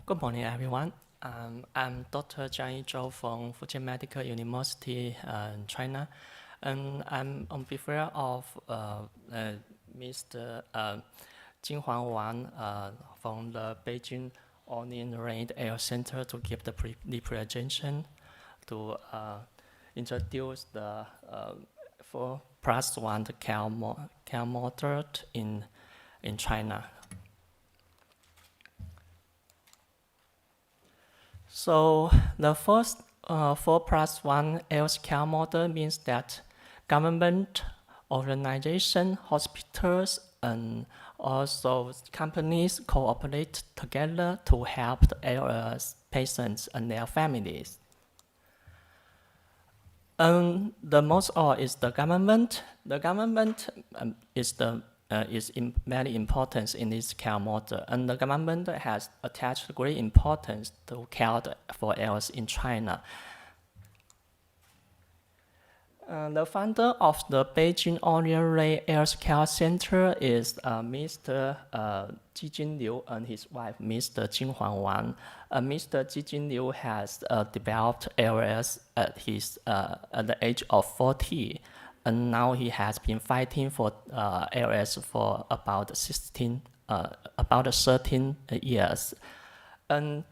Good morning, everyone. I'm Dr. Zhangyu Zou from Fujian Medical University in China, and I'm on behalf of Mr. Jinhuan Wang from the Beijing Onion Ring Air Center to give the presentation to introduce the 4+1 care model in China. So the first 4+1 healthcare model means that government, organization, hospitals, and also companies cooperate together to help the ALS patients and their families. And the most is the government. The government is very important in this care model, and the government has attached great importance to care for ALS in China. The founder of the Beijing Onion Ring ALS Care Center is Mr. Jijin Liu and his wife, Mr. Jinhuan Wang. Mr. Jijin Liu has developed ALS at the age of 40. And now he has been fighting for ALS for about 13 years. And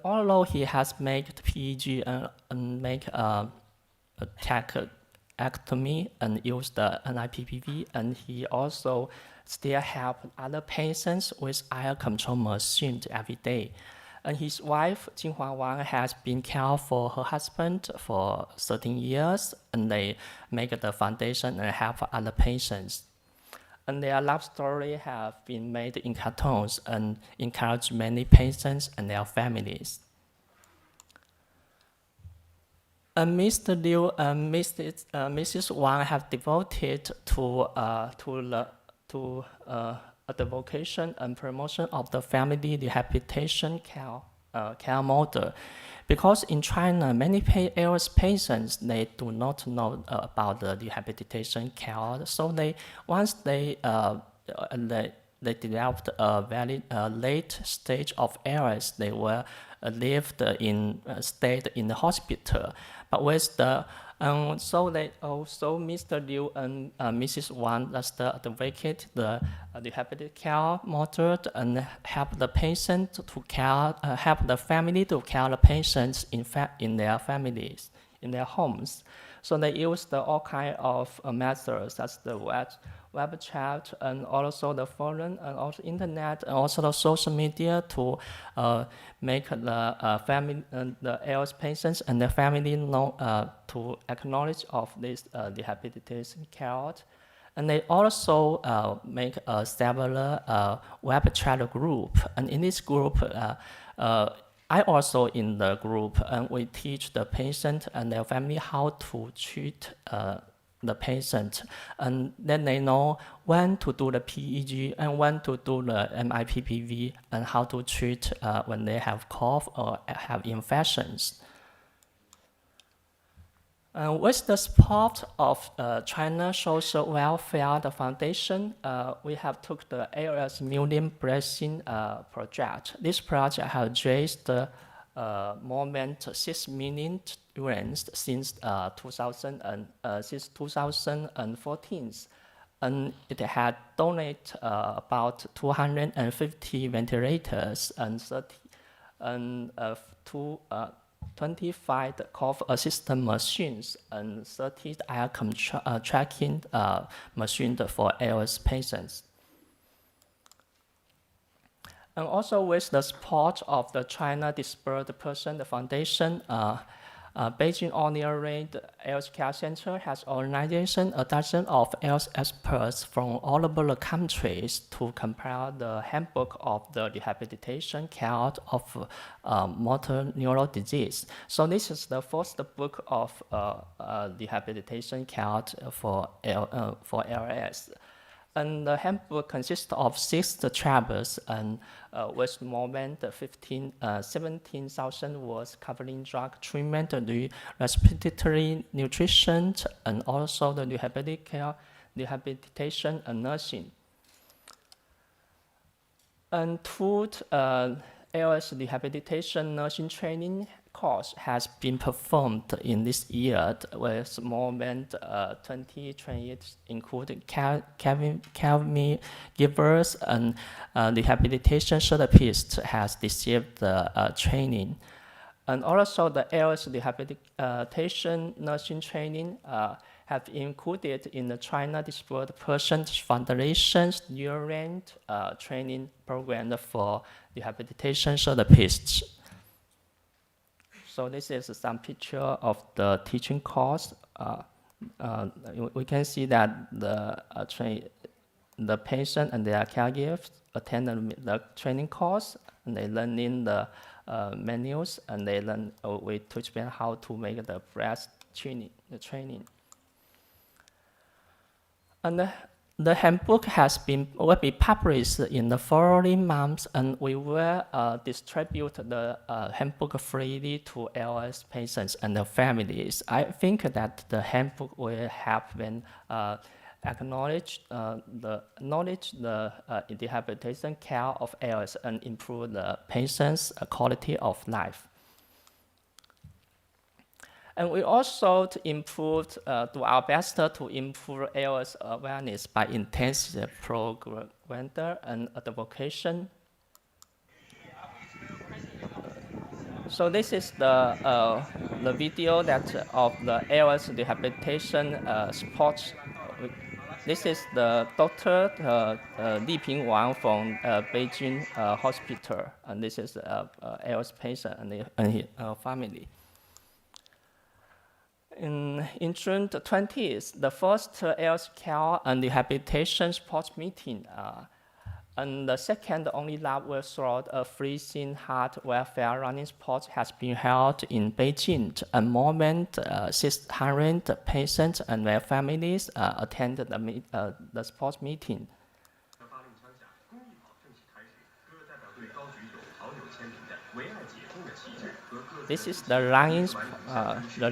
although he has made PEG and make a tracheotomy and use the NIPPV, and he also still help other patients with air control machines every day. And his wife, Jinhuan Wang, has been cared for her husband for 13 years, and they make the foundation and help other patients. And their love story have been made in cartoons and encourage many patients and their families. And Mr. Liu and Mrs. Wang have devoted to advocation and promotion of the family rehabilitation care model. Because in China, many ALS patients, they do not know about the rehabilitation care. So once they developed a very late stage of ALS, they were stayed in the hospital. But with the so Mr. Liu and Mrs. Wang advocate the rehabilitation care model and help the patient to help the family to care the patients in their families, in their homes. So they use all kinds of methods, such as the web chat and also the phone and also internet and also the social media to make the family and the ALS patients and the family know to acknowledge of this rehabilitation care. And they also make several web chat group. And in this group, I also in the group, and we teach the patient and their family how to treat the patient, and then they know when to do the PEG and when to do the MIPPV and how to treat when they have cough or have infections. With the support of China Social Welfare Foundation, we have took the ALS Million Blessing project. This project has raised more than 6 million yuans since 2014, and it had donated about 250 ventilators and 25 cough assistant machines and 30 air tracking machines for ALS patients. And also with the support of the China Disabled Person Foundation, Beijing Onion Ring ALS Care Center has organized a dozen of ALS experts from all over the countries to compile the handbook of the rehabilitation care of motor neural disease. So this is the first book of rehabilitation care for ALS. And the handbook consists of 6 chapters and with more than 17,000 words covering drug treatment, the respiratory nutrition, and also the rehabilitation and nursing. And to ALS rehabilitation nursing training course has been performed in this year with more than 20 trainees, including caregivers and rehabilitation therapists has received the training. And also the ALS rehabilitation nursing training have included in the China Disabled Persons Foundation's year-round training program for rehabilitation therapists. So this is some picture of the teaching course. We can see that the patient and their caregivers attend the training course, and they learn in the menus, and they learn. We teach them how to make the breast training. And the handbook will be published in the following months, and we will distribute the handbook freely to ALS patients and their families. I think that the handbook will help them acknowledge the rehabilitation care of ALS and improve the patient's quality of life. And we also do our best to improve ALS awareness by intensive program and advocation. So this is the video of the ALS rehabilitation sports. This is the doctor Li Ping Wang from Beijing hospital, and this is ALS patient and his family. In June 20th, the first ALS care and rehabilitation sports meeting, and the second only lab where throughout a freezing heart welfare running sports has been held in Beijing, and more than 600 patients and their families attended the sports meeting. This is the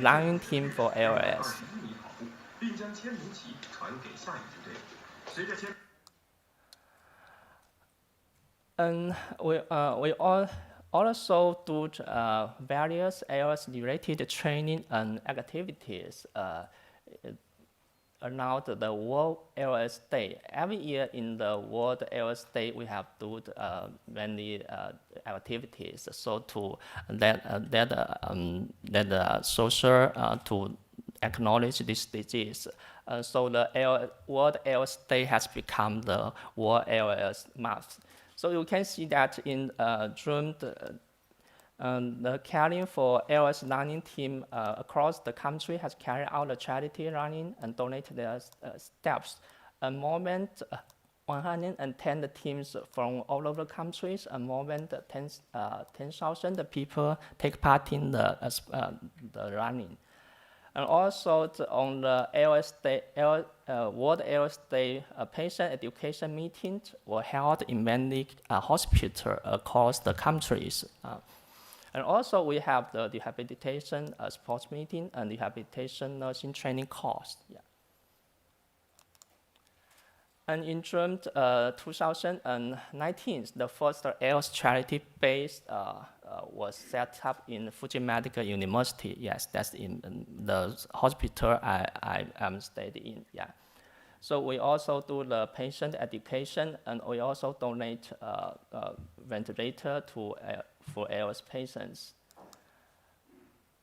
running team for ALS. And we also do various ALS-related training and activities around the World ALS Day. Every year in the World ALS Day, we have to do many activities, so to let the social to acknowledge this disease. So the World ALS Day has become the World ALS Month. So you can see that in June, the caring for ALS running team across the country has carried out a charity running and donated their steps. And more than 110 teams from all over the countries, and more than 10,000 people take part in the running. And also on the ALS Day, World ALS Day patient education meetings were held in many hospitals across the countries. And also we have the rehabilitation sports meeting and rehabilitation nursing training course. Yeah. And in June 2019, the first ALS charity base was set up in Fuji Medical University. Yes, that's in the hospital I am stayed in. Yeah. So we also do the patient education, and we also donate ventilator for ALS patients.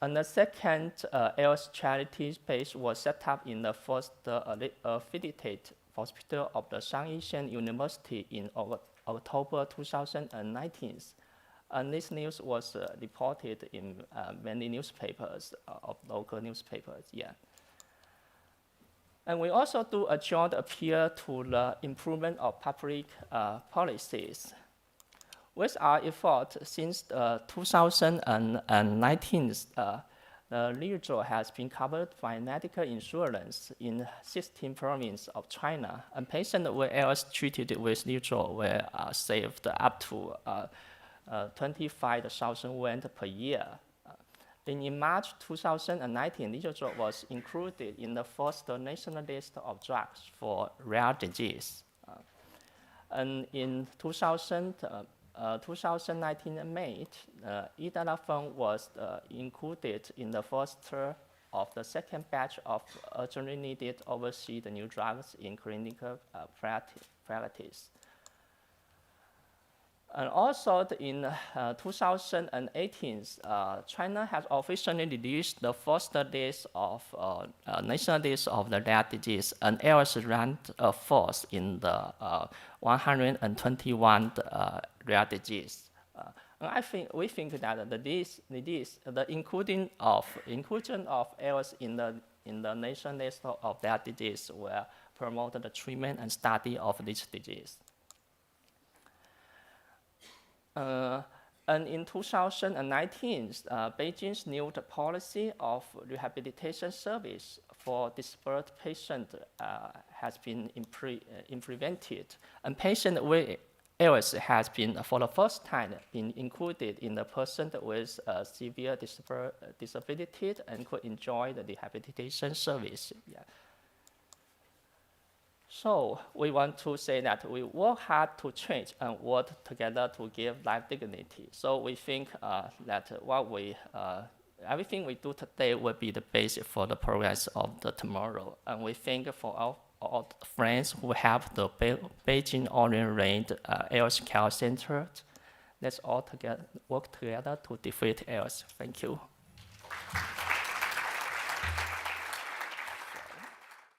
And the second ALS charity base was set up in the first affiliated hospital of the Zhangyu University in October 2019. And this news was reported in many newspapers, of local newspapers, yeah. And we also do a joint appeal to the improvement of public policies. With our effort since 2019, the Zhangyu has been covered by medical insurance in 16 provinces of China, and patients with ALS treated with Zhangyu were saved up to 25,000 yuan per year. In March 2019, Zhangyu was included in the first national list of drugs for rare disease. And in 2000, 2019 May, e-data fund was included in the first of the second batch of urgently needed overseas new drugs in clinical practice. And also in 2018, China has officially released the first list of national list of the rare disease, and ALS ranked fourth in the 121 rare disease. We think that the inclusion of ALS in the national list of rare disease will promote the treatment and study of this disease. And in 2019, Beijing's new policy of rehabilitation service for disparate patients has been implemented, and patients with ALS has been, for the first time, been included in the person with severe disability and could enjoy the rehabilitation service. Yeah. So we want to say that we work hard to change and work together to give life dignity. So we think that everything we do today will be the basis for the progress of the tomorrow. And we think for our friends who have the Beijing Orient ALS Care Center, let's all work together to defeat ALS. Thank you.